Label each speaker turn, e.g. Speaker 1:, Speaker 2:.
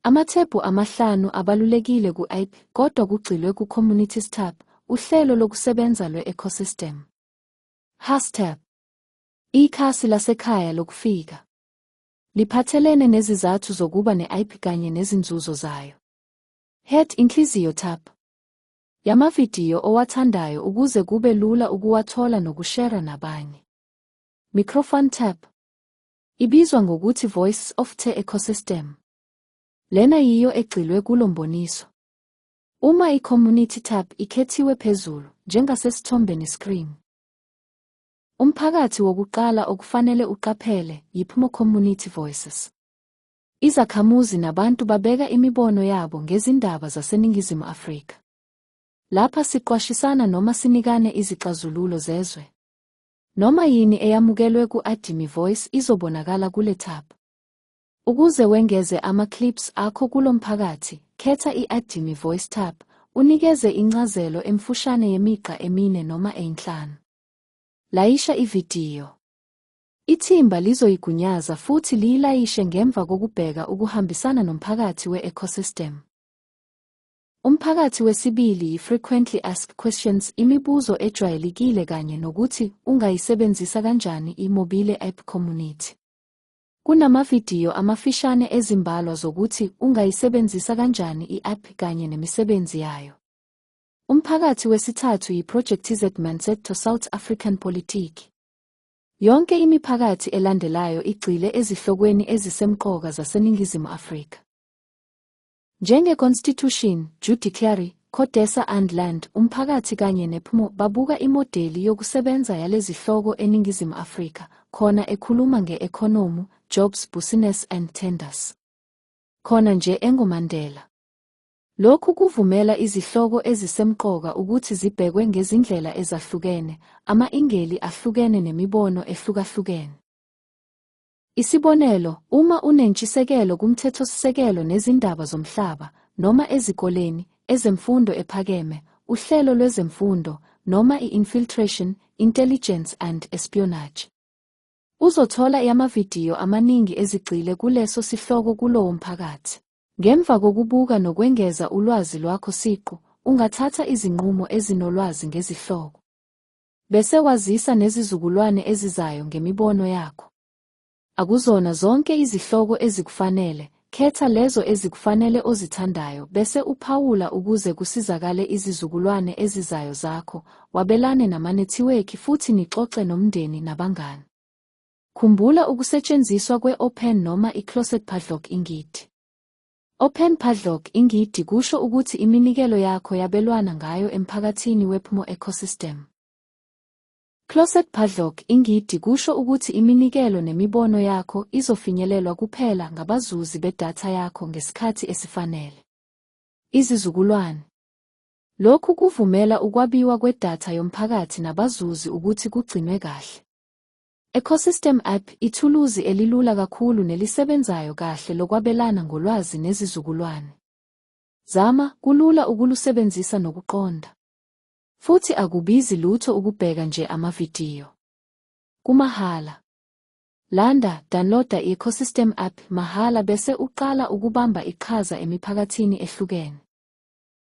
Speaker 1: Amathebhu amahlanu abalulekile ku-IP kodwa kugxilwe ku-Communities tab, uhlelo lokusebenza lwe-ecosystem. #. Ikhasi lasekhaya lokufika. Liphathelene nezizathu zokuba ne-IP kanye nezinzuzo zayo. Inhliziyo tab. Yamavidiyo owathandayo ukuze kube lula ukuwathola nokushera nabanye. Microphone tab. Ibizwa ngokuthi Voice of the Ecosystem. Lena yiyo egxilwe kulo mboniso. Uma i-Community tab ikhethiwe phezulu, njengasesithombeni screen. Umphakathi wokuqala okufanele uqaphele yiPhumo Community Voices. Izakhamuzi nabantu babeka imibono yabo ngezindaba zaseNingizimu Afrika. Lapha siqwashisana noma sinikane izixazululo zezwe. Noma yini eyamukelwe ku-Adimi Voice izobonakala kule tab. Ukuze wengeze ama-clips akho kulo mphakathi, khetha i-Adimi Voice tab, unikeze incazelo emfushane yemigqa emine noma enhlanu. Layisha ividiyo. Ithimba lizoyigunyaza futhi liyilayishe ngemva kokubheka ukuhambisana nomphakathi we-ecosystem. Umphakathi wesibili yi-Frequently Asked Questions, imibuzo ejwayelekile kanye nokuthi ungayisebenzisa kanjani i-mobile app community. Kunamavidiyo amafishane ezimbalwa zokuthi ungayisebenzisa kanjani i-app kanye nemisebenzi yayo. Umphakathi wesithathu yi-Project Mindset to South African Politique. Yonke imiphakathi elandelayo igxile ezihlokweni ezisemqoka zaseNingizimu Afrika. Njenge-Constitution, Judiciary, CODESA and Land, umphakathi kanye nePhumo babuka imodeli yokusebenza yalezi hloko eNingizimu Afrika, khona ekhuluma nge-economy, jobs, business and tenders. Khona nje enguMandela. Lokhu kuvumela izihloko ezisemqoka ukuthi zibhekwe ngezindlela ezahlukene, ama-ingeli ahlukene nemibono ehlukahlukene. Isibonelo, uma unentshisekelo kumthethosisekelo nezindaba zomhlaba, noma ezikoleni, ezemfundo ephakeme, uhlelo lwezemfundo, noma i-infiltration, intelligence and espionage. Uzothola amavidiyo amaningi ezigxile kuleso sihloko kulowo mphakathi. Ngemva kokubuka nokwengeza ulwazi lwakho siqu, ungathatha izinqumo ezinolwazi ngezihloko. Bese wazisa nezizukulwane ezizayo ngemibono yakho. Akuzona zonke izihloko ezikufanele, khetha lezo ezikufanele ozithandayo bese uphawula ukuze kusizakale izizukulwane ezizayo zakho, wabelane namanethiweki futhi nixoxe nomndeni nabangani. Khumbula ukusetshenziswa kwe-open noma i-closed padlock ingidi. Open padlock ingidi kusho ukuthi iminikelo yakho yabelwana ngayo emphakathini wePhumo ecosystem. Closed padlock ingidi kusho ukuthi iminikelo nemibono yakho izofinyelelwa kuphela ngabazuzi bedatha yakho ngesikhathi esifanele. Izizukulwane. Lokhu kuvumela ukwabiwa kwedatha yomphakathi nabazuzi ukuthi kugcinwe kahle. Ecosystem app ithuluzi elilula kakhulu nelisebenzayo kahle lokwabelana ngolwazi nezizukulwane. Zama, kulula ukulusebenzisa nokuqonda. Futhi akubizi lutho ukubheka nje amavidiyo. Kumahala. Landa, downloada i-Ecosystem app mahala bese uqala ukubamba iqhaza emiphakathini ehlukene.